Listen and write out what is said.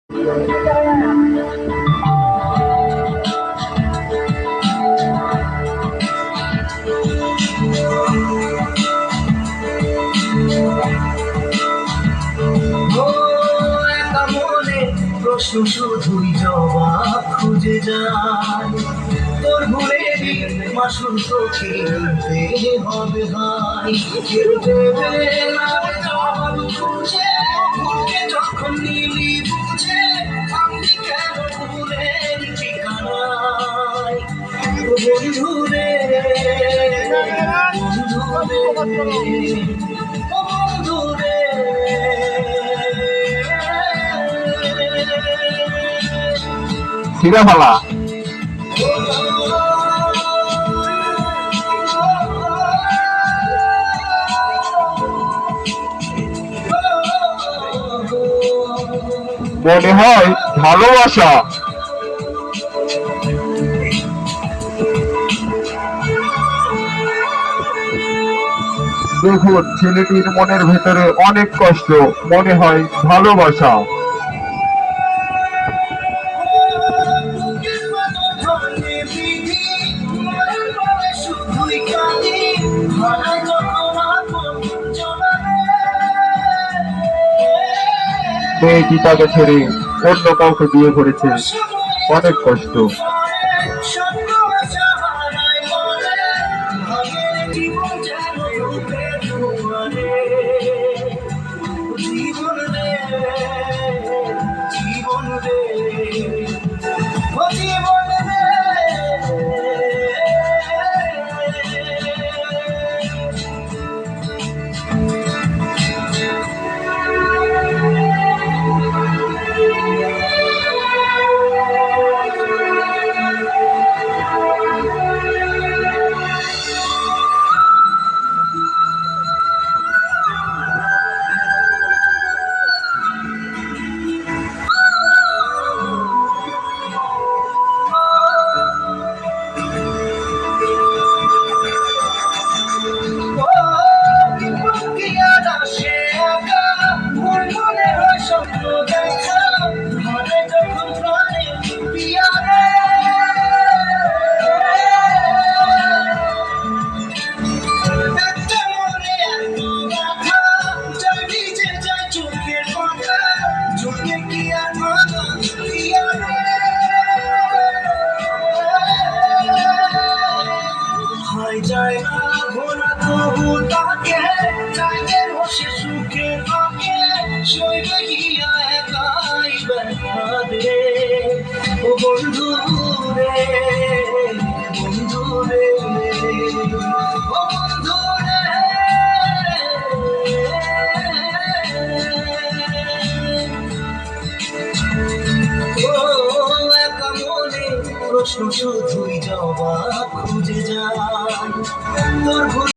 প্রশ্ন শুধুই জবাব খুঁজে যায়, তোর ভুলেরই মাসুল তো খেলতে হবে ভাই। কেউ দেবে না জবাব খুঁজে, ভুলকে যখন নিলি বুঝে, থামলি কেন ভুলের ঠিকানায়। বন্ধু রে, বন্ধু রে, বন্ধু রে, ছিঁড়ে ফেলা। মনে হয় ভালোবাসা। দেখুন, ছেলেটির মনের ভেতরে অনেক কষ্ট, মনে হয় ভালোবাসা। মেয়েটি তাকে ছেড়ে অন্য কাউকে বিয়ে করেছে, অনেক কষ্ট। যায় না ভোলা তবু তাকে, চাইতে বসে সুখে থাকে, সইবে গিয়া একাই ব্যথা দে। ও বন্ধু রে, বন্ধু রে, ও বন্ধু রে, ও একা মনে প্রশ্ন শুধুই জবাব খুঁজে যায়, তোর